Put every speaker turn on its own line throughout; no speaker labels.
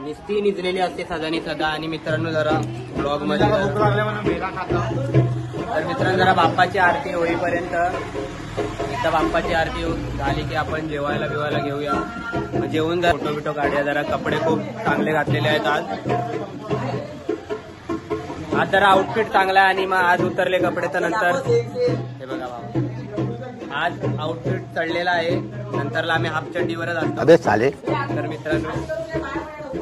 नुसती निजलेली असते सदानी सदा. आणि मित्रांनो जरा ब्लॉग मध्ये तर मित्रांनो जरा बाप्पाची आरती होईपर्यंत एकदा बाप्पाची आरती झाली की आपण जेवायला बिवायला घेऊया. मग जेवून जरा फोटो बिटो काढूया. जरा कपडे खूप चांगले घातलेले आहेत आज जरा आउटफिट चांगला आहे. आणि मग आज उतरले कपडे तर नंतर हे बघा बाबा आज आउटफिट चढलेला आहे. नंतरला आम्ही हाफ चड्डीवरच असतो चालेल. तर मित्रांनो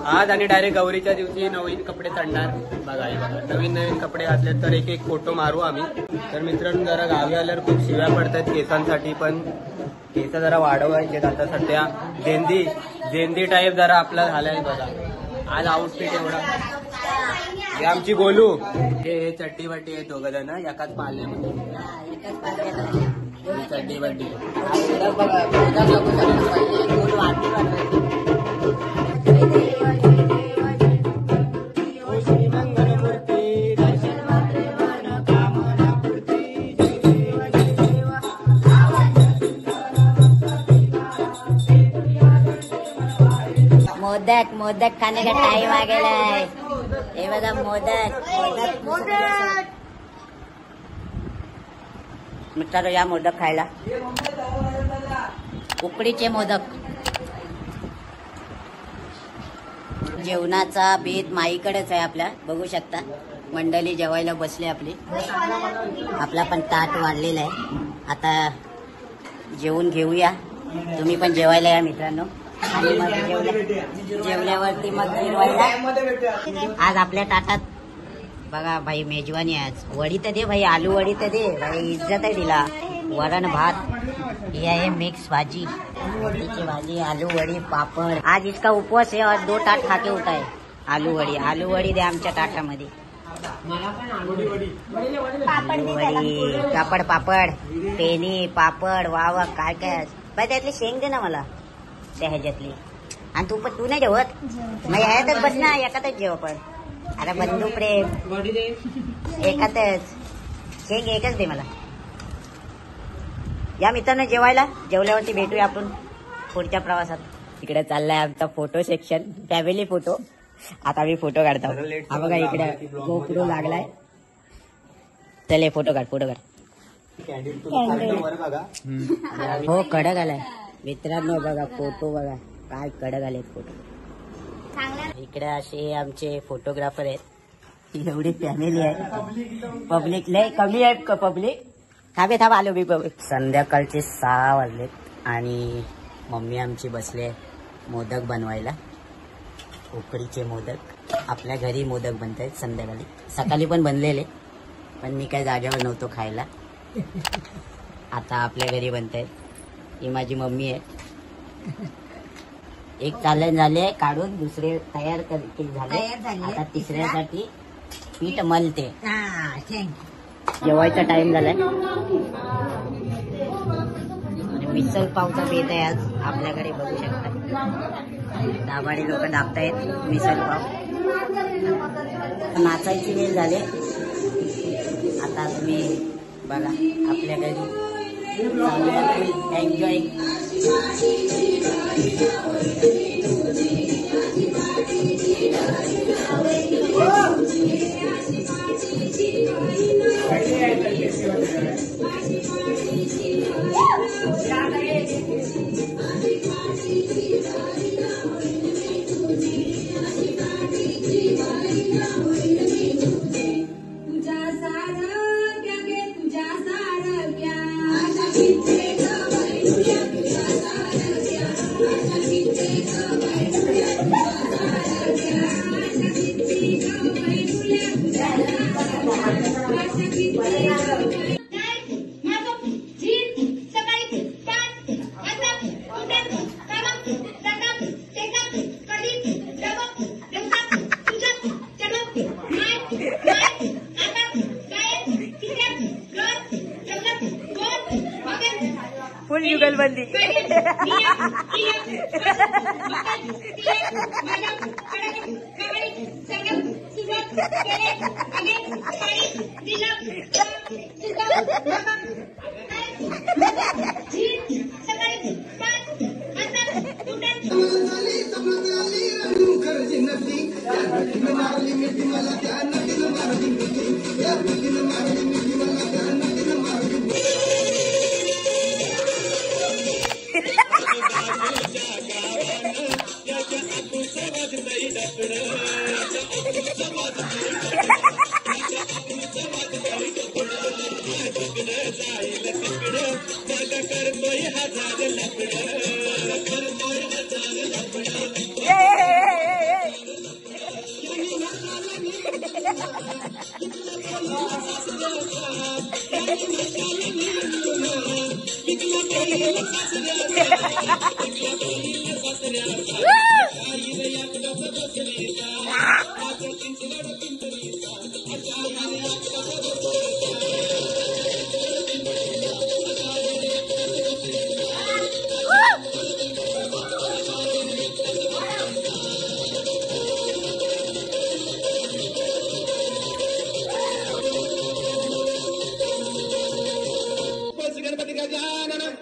आज आणि डायरेक्ट गौरीच्या दिवशी नवीन कपडे चढणार. बघा नवीन कपडे घातले तर एक एक फोटो मारू आम्ही. तर मित्रांनो जरा गावी आल्यावर खूप शिव्या पडतात केसांसाठी. पण केस जरा वाढवायचे आता सध्या जेंदी टाईप जरा आपला झालाय. बघा आज आउटफिट एवढा. हे आमची गोलू हे चड्डी बड्डी आहे दोघं जण एकाच पाल्यामध्ये चड्डी बड्डी.
मोदक खाने का टाइम आ गेला है. हे बघा मोदक मित्रांनो या मोदक खायला. उकडीचे मोदक. जेवणाचा बेत माईकडेच आहे आपल्या. बघू शकता मंडळी जेवायला बसले आपली. आपला पण ताट वाढलेला आहे. आता जेवून घेऊया. तुम्ही पण जेवायला या मित्रांनो. आणि मग जेवल्यावरती मग जेवायला. आज आपल्या ताटात बघा भाई मेजवानी आहे आज. वडी तर दे भाई. आलू वडी तर दे भाई. इज्जत आहे तिला. वरण भात ही आहे मिक्स भाजी. वडीची भाजी आलू वडी पापड. आज इसका उपवास है और 2 टाट खा के उठा है. आलू वडी दे आमच्या ताटामध्ये. पापड पेनी पापड वावा काय काय बाई. त्यातली शेंग दे ना मला त्या ह्याच्यातली. आणि तू नाही जेवत मग ह्यातच बस ना. एकातच जेव. पण अरे बंधू प्रेम एकातच. शेंग एकच दे मला. या मित्रांनो जेवायला. जेवल्यावरती भेटूया आपण पुढच्या प्रवासात. इकडे चाललाय आमचा फोटो सेक्शन. Family photo. आता मी फोटो काढतो. हा बघा इकडे गोप्रो लागलाय. चले फोटो काढ. हो कडक आलाय मित्रांनो. बघा फोटो बघा काय कडक आलेत फोटो. इकडे असे आमचे फोटोग्राफर आहेत. एवढी फॅमिली आहे. पब्लिक लय कमी आहेत. पब्लिक थांब आलो मी. पब्लिक संध्याकाळचे 6 वाजलेत आणि मम्मी आमची बसले मोदक बनवायला. उकडीचे मोदक. आपल्या घरी मोदक बनतायत संध्याकाळी. सकाळी पण बनलेले पण मी काय जागेवर नव्हतो खायला. आता आपल्या घरी बनतायत. ही माझी मम्मी आहे. एक चालन झाले काढून दुसरे तयार झाले. आता तिसऱ्यासाठी पीठ मलते. जेवायचा टाइम झालाय. मिसल पावचा बेत आहे आज आपल्याकडे. बघू शकता दाबाडी लोक दाबतायत मिसल पाव. नाचायची वेळ झाली. आता तुम्ही बघा आपल्या घरी एन्जॉय. फुल युगलबंदी.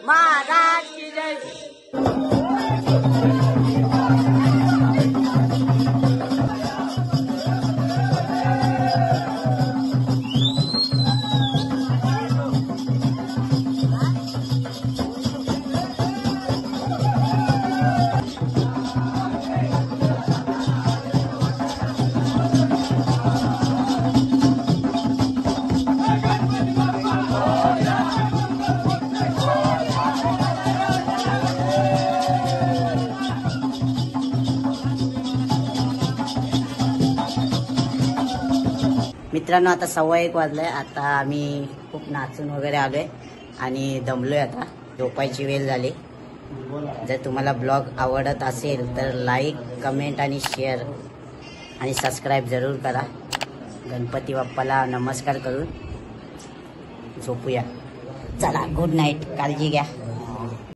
महाराज की जय। मित्रांनो आता 1:15 वाजलाय. आता आम्ही खूप नाचून वगैरे आलोय आणि दमलोय. आता झोपायची वेळ झाली. जर तुम्हाला ब्लॉग आवडत असेल तर लाईक, कमेंट आणि शेअर आणि सबस्क्राईब जरूर करा. गणपती बाप्पाला नमस्कार करून झोपूया. चला, गुड नाईट. काळजी घ्या.